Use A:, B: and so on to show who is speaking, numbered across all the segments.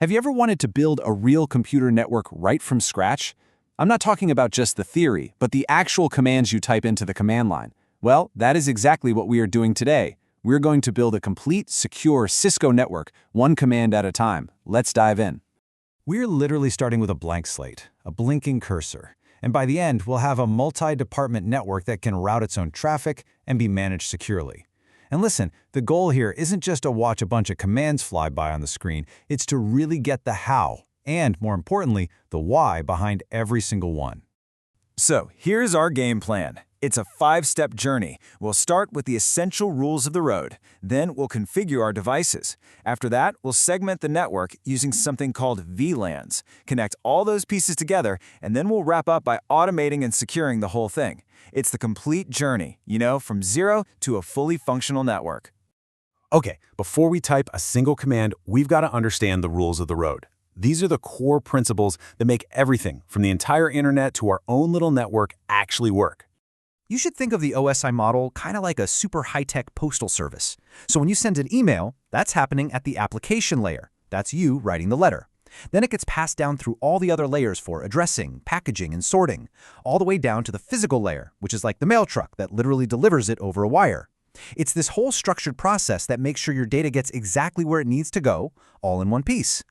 A: Have you ever wanted to build a real computer network right from scratch? I'm not talking about just the theory, but the actual commands you type into the command line. Well, that is exactly what we are doing today. We're going to build a complete, secure Cisco network, one command at a time. Let's dive in.
B: We're literally starting with a blank slate, a blinking cursor, and by the end, we'll have a multi-department network that can route its own traffic and be managed securely. And listen, the goal here isn't just to watch a bunch of commands fly by on the screen, it's to really get the how, and more importantly, the why behind every single one.
C: So here's our game plan. It's a 5-step journey. We'll start with the essential rules of the road. Then we'll configure our devices. After that, we'll segment the network using something called VLANs, connect all those pieces together, and then we'll wrap up by automating and securing the whole thing. It's the complete journey, from zero to a fully functional network.
B: Okay, before we type a single command, we've got to understand the rules of the road. These are the core principles that make everything from the entire internet to our own little network actually work.
D: You should think of the OSI model kind of like a super high-tech postal service. So when you send an email, that's happening at the application layer. That's you writing the letter. Then it gets passed down through all the other layers for addressing, packaging, and sorting, all the way down to the physical layer, which is like the mail truck that literally delivers it over a wire. It's this whole structured process that makes sure your data gets exactly where it needs to go, all in one piece.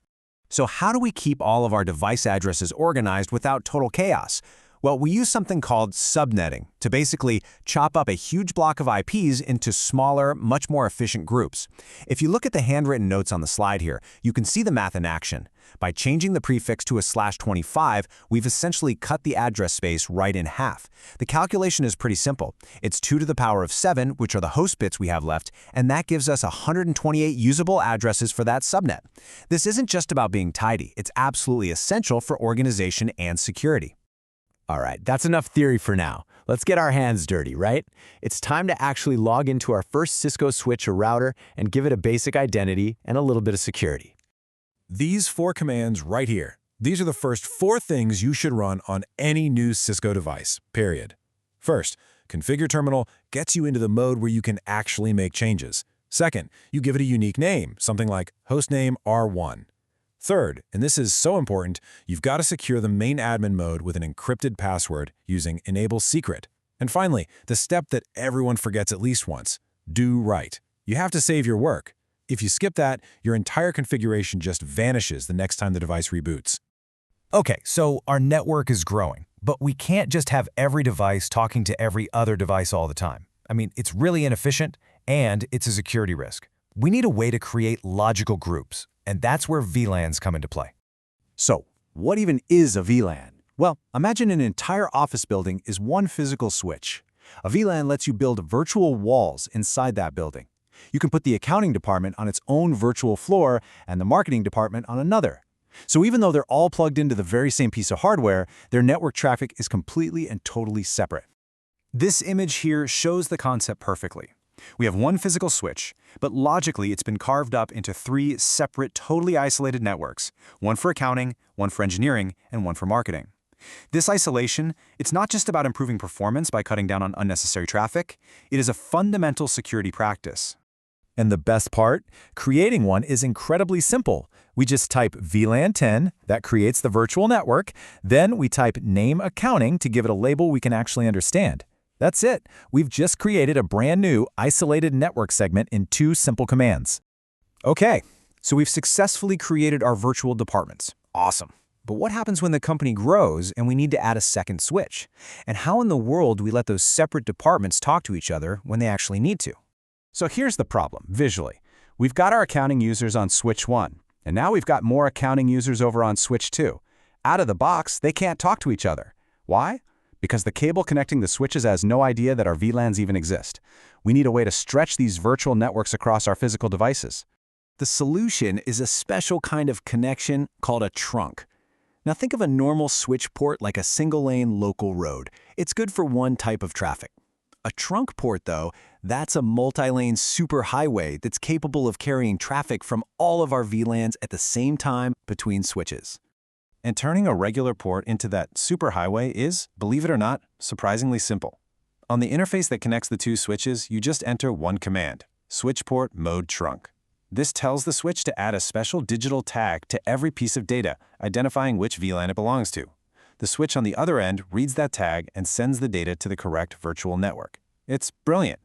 B: So how do we keep all of our device addresses organized without total chaos? Well, we use something called subnetting to basically chop up a huge block of IPs into smaller, much more efficient groups. If you look at the handwritten notes on the slide here, you can see the math in action. By changing the prefix to a /25, we've essentially cut the address space right in half. The calculation is pretty simple. It's 2 to the power of 7, which are the host bits we have left, and that gives us 128 usable addresses for that subnet. This isn't just about being tidy. It's absolutely essential for organization and security.
E: All right, that's enough theory for now. Let's get our hands dirty, right? It's time to actually log into our first Cisco switch or router and give it a basic identity and a little bit of security.
F: These 4 commands right here. These are the first 4 things you should run on any new Cisco device, period. First, configure terminal gets you into the mode where you can actually make changes. Second, you give it a unique name, something like hostname R1. Third, and this is so important, you've got to secure the main admin mode with an encrypted password using Enable Secret. And finally, the step that everyone forgets at least once, do right. You have to save your work. If you skip that, your entire configuration just vanishes the next time the device reboots.
B: Okay, so our network is growing, but we can't just have every device talking to every other device all the time. It's really inefficient, and it's a security risk. We need a way to create logical groups, and that's where VLANs come into play.
A: So, what even is a VLAN? Well, imagine an entire office building is one physical switch. A VLAN lets you build virtual walls inside that building. You can put the accounting department on its own virtual floor and the marketing department on another. So even though they're all plugged into the very same piece of hardware, their network traffic is completely and totally separate.
D: This image here shows the concept perfectly. We have one physical switch, but logically it's been carved up into 3 separate, totally isolated networks, one for accounting, one for engineering, and one for marketing. This isolation, it's not just about improving performance by cutting down on unnecessary traffic, it is a fundamental security practice.
B: And the best part? Creating one is incredibly simple. We just type VLAN 10, that creates the virtual network, then we type name accounting to give it a label we can actually understand. That's it. We've just created a brand new isolated network segment in 2 simple commands.
D: Okay, so we've successfully created our virtual departments. Awesome. But what happens when the company grows and we need to add a second switch? And how in the world do we let those separate departments talk to each other when they actually need to?
A: So here's the problem, visually. We've got our accounting users on switch 1, and now we've got more accounting users over on switch 2. Out of the box, they can't talk to each other. Why? Because the cable connecting the switches has no idea that our VLANs even exist. We need a way to stretch these virtual networks across our physical devices. The solution is a special kind of connection called a trunk. Now think of a normal switch port like a single-lane local road. It's good for one type of traffic. A trunk port, though, that's a multi-lane superhighway that's capable of carrying traffic from all of our VLANs at the same time between switches. And turning a regular port into that superhighway is, believe it or not, surprisingly simple. On the interface that connects the 2 switches, you just enter one command, switch port mode trunk.
C: This tells the switch to add a special digital tag to every piece of data, identifying which VLAN it belongs to. The switch on the other end reads that tag and sends the data to the correct virtual network. It's brilliant.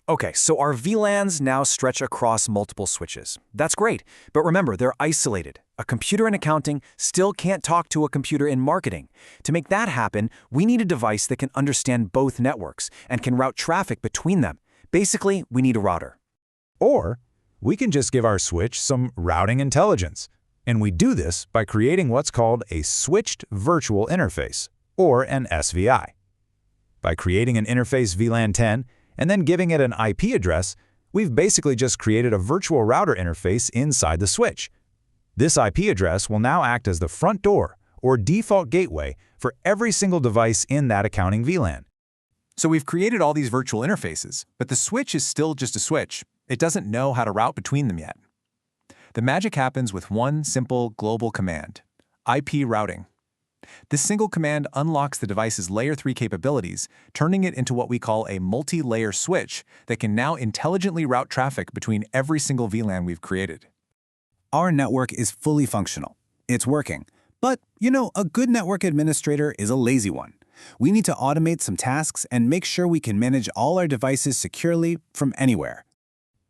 D: Okay, so our VLANs now stretch across multiple switches. That's great, but remember, they're isolated. A computer in accounting still can't talk to a computer in marketing. To make that happen, we need a device that can understand both networks and can route traffic between them. Basically, we need a router.
G: Or we can just give our switch some routing intelligence. And we do this by creating what's called a switched virtual interface, or an SVI. By creating an interface VLAN 10 and then giving it an IP address, we've basically just created a virtual router interface inside the switch. This IP address will now act as the front door or default gateway for every single device in that accounting VLAN.
B: So we've created all these virtual interfaces, but the switch is still just a switch. It doesn't know how to route between them yet. The magic happens with one simple global command: IP routing. This single command unlocks the device's Layer 3 capabilities, turning it into what we call a multi-layer switch that can now intelligently route traffic between every single VLAN we've created.
C: Our network is fully functional. It's working. But, a good network administrator is a lazy one. We need to automate some tasks and make sure we can manage all our devices securely from anywhere.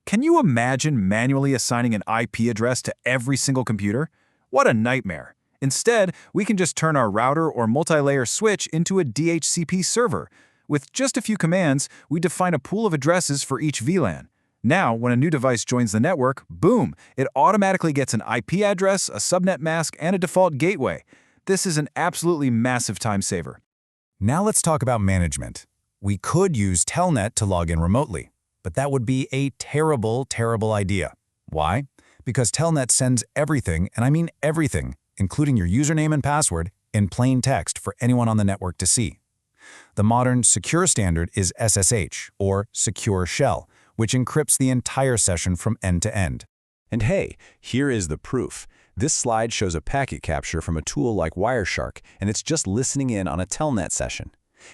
B: Can you imagine manually assigning an IP address to every single computer? What a nightmare. Instead, we can just turn our router or multi-layer switch into a DHCP server. With just a few commands, we define a pool of addresses for each VLAN. Now, when a new device joins the network, boom, it automatically gets an IP address, a subnet mask, and a default gateway. This is an absolutely massive time saver.
G: Now let's talk about management. We could use Telnet to log in remotely, but that would be a terrible, terrible idea. Why? Because Telnet sends everything, and I mean everything, including your username and password, in plain text for anyone on the network to see. The modern secure standard is SSH, or Secure Shell, which encrypts the entire session from end to end.
A: And hey, here is the proof. This slide shows a packet capture from a tool like Wireshark, and it's just listening in on a Telnet session.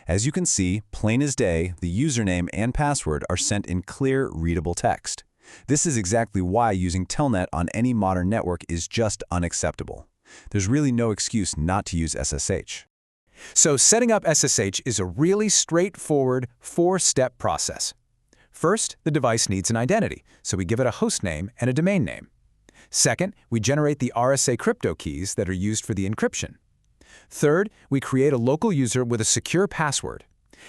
A: As you can see, plain as day, the username and password are sent in clear, readable text. This is exactly why using Telnet on any modern network is just unacceptable. There's really no excuse not to use SSH.
D: So setting up SSH is a really straightforward 4-step process. First, the device needs an identity, so we give it a host name and a domain name. Second, we generate the RSA crypto keys that are used for the encryption. Third, we create a local user with a secure password.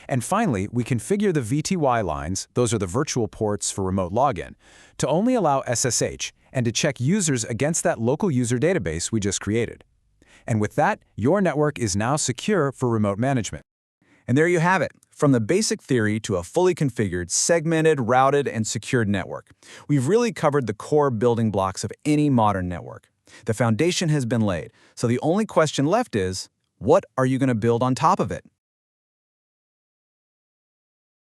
D: And finally, we configure the VTY lines, those are the virtual ports for remote login, to only allow SSH and to check users against that local user database we just created. And with that, your network is now secure for remote management.
C: And there you have it, from the basic theory to a fully configured, segmented, routed, and secured network. We've really covered the core building blocks of any modern network. The foundation has been laid, so the only question left is, what are you going to build on top of it?